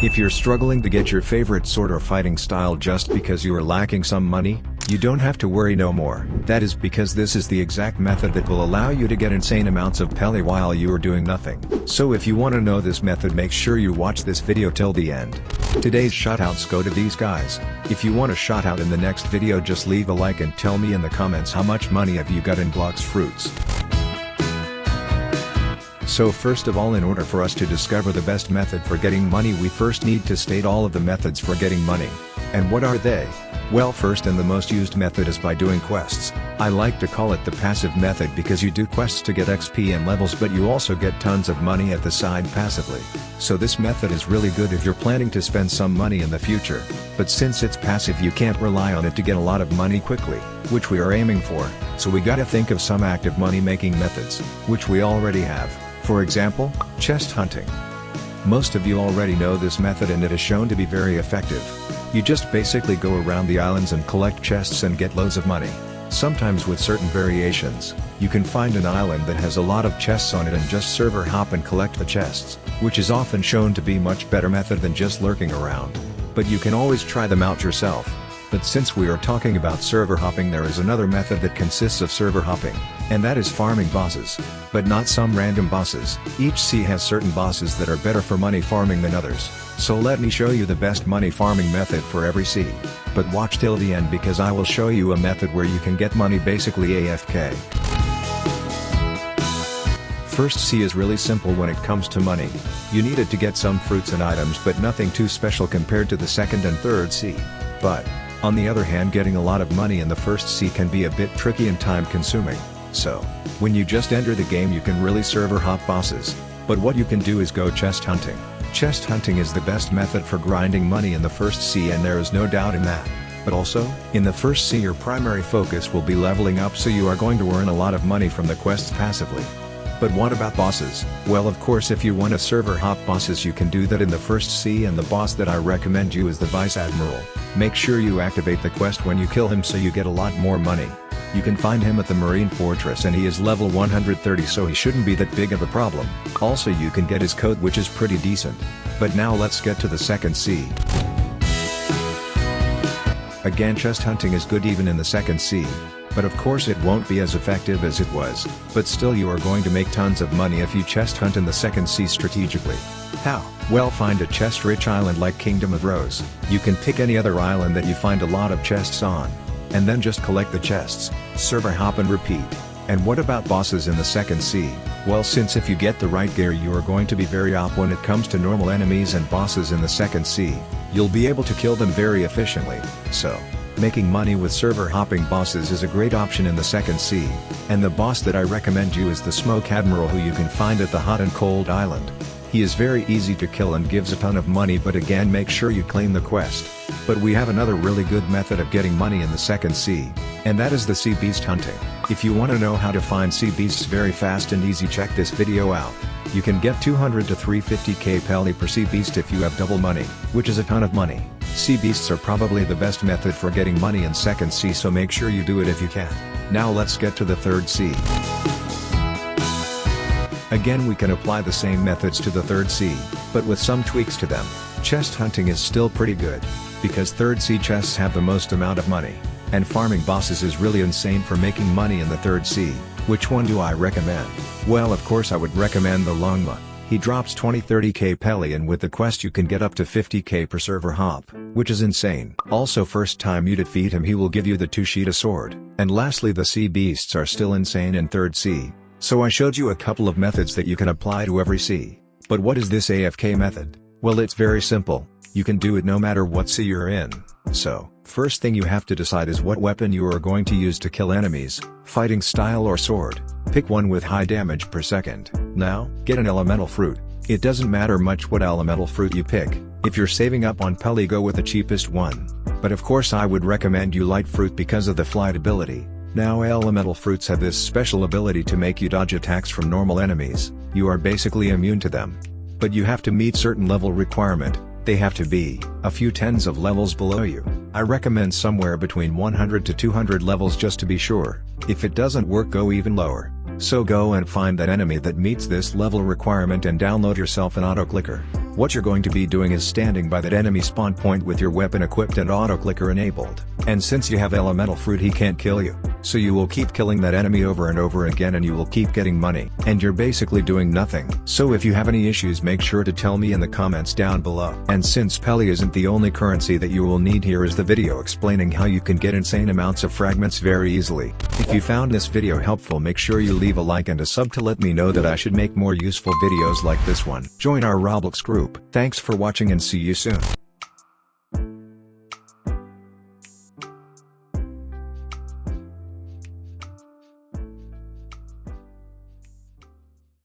If you're struggling to get your favorite sword or fighting style just because you are lacking some money, you don't have to worry no more. That is because this is the exact method that will allow you to get insane amounts of peli while you are doing nothing. So if you want to know this method, make sure you watch this video till the end. Today's shoutouts go to these guys. If you want a shoutout in the next video, just leave a like and tell me in the comments how much money have you got in Blox fruits. So first of all, in order for us to discover the best method for getting money, we first need to state all of the methods for getting money. And what are they? Well, first and the most used method is by doing quests. I like to call it the passive method because you do quests to get XP and levels, but you also get tons of money at the side passively. So this method is really good if you're planning to spend some money in the future. But since it's passive, you can't rely on it to get a lot of money quickly, which we are aiming for, so we gotta think of some active money making methods, which we already have. For example, chest hunting. Most of you already know this method and it is shown to be very effective. You just basically go around the islands and collect chests and get loads of money. Sometimes with certain variations, you can find an island that has a lot of chests on it and just server hop and collect the chests, which is often shown to be much better method than just lurking around. But you can always try them out yourself. But since we are talking about server hopping, there is another method that consists of server hopping, and that is farming bosses. But not some random bosses. Each sea has certain bosses that are better for money farming than others. So let me show you the best money farming method for every sea. But watch till the end because I will show you a method where you can get money basically AFK. First sea is really simple when it comes to money. You need it to get some fruits and items, but nothing too special compared to the second and third sea. But on the other hand, getting a lot of money in the first sea can be a bit tricky and time consuming. So, when you just enter the game, you can really server hop bosses. But what you can do is go chest hunting. Chest hunting is the best method for grinding money in the first sea, and there is no doubt in that. But also, in the first sea your primary focus will be leveling up, so you are going to earn a lot of money from the quests passively. But what about bosses? Well, of course, if you want to server hop bosses, you can do that in the first sea, and the boss that I recommend you is the Vice Admiral. Make sure you activate the quest when you kill him so you get a lot more money. You can find him at the Marine Fortress and he is level 130, so he shouldn't be that big of a problem. Also, you can get his coat, which is pretty decent. But now let's get to the second sea. Again, chest hunting is good even in the second sea. But of course it won't be as effective as it was, but still you are going to make tons of money if you chest hunt in the second sea strategically. How? Well, find a chest-rich island like Kingdom of Rose. You can pick any other island that you find a lot of chests on. And then just collect the chests, server hop and repeat. And what about bosses in the second sea? Well, since if you get the right gear you are going to be very OP when it comes to normal enemies and bosses in the second sea, you'll be able to kill them very efficiently. So, making money with server hopping bosses is a great option in the second sea, and the boss that I recommend you is the Smoke Admiral, who you can find at the Hot and Cold Island. He is very easy to kill and gives a ton of money, but again, make sure you claim the quest. But we have another really good method of getting money in the second sea, and that is the sea beast hunting. If you want to know how to find sea beasts very fast and easy, check this video out. You can get 200 to 350k peli per sea beast if you have double money, which is a ton of money. Sea beasts are probably the best method for getting money in second sea, so make sure you do it if you can. Now let's get to the third sea. Again, we can apply the same methods to the third sea, but with some tweaks to them. Chest hunting is still pretty good, because third sea chests have the most amount of money, and farming bosses is really insane for making money in the third sea. Which one do I recommend? Well, of course I would recommend the Longma. He drops 20-30k peli, and with the quest you can get up to 50k per server hop, which is insane. Also, first time you defeat him he will give you the Tushita sword. And lastly, the sea beasts are still insane in third sea. So I showed you a couple of methods that you can apply to every sea. But what is this AFK method? Well, it's very simple. You can do it no matter what sea you're in. So, first thing you have to decide is what weapon you are going to use to kill enemies, fighting style or sword. Pick one with high damage per second. Now, get an elemental fruit. It doesn't matter much what elemental fruit you pick. If you're saving up on peli, go with the cheapest one. But of course I would recommend you light fruit because of the flight ability. Now, elemental fruits have this special ability to make you dodge attacks from normal enemies. You are basically immune to them. But you have to meet certain level requirement. They have to be a few tens of levels below you. I recommend somewhere between 100 to 200 levels just to be sure. If it doesn't work, go even lower. So go and find that enemy that meets this level requirement and download yourself an auto clicker. What you're going to be doing is standing by that enemy spawn point with your weapon equipped and auto clicker enabled. And since you have elemental fruit, he can't kill you. So you will keep killing that enemy over and over again and you will keep getting money. And you're basically doing nothing. So if you have any issues, make sure to tell me in the comments down below. And since Pelly isn't the only currency that you will need, here is the video explaining how you can get insane amounts of fragments very easily. If you found this video helpful, make sure you leave a like and a sub to let me know that I should make more useful videos like this one. Join our Roblox group. Thanks for watching and see you soon.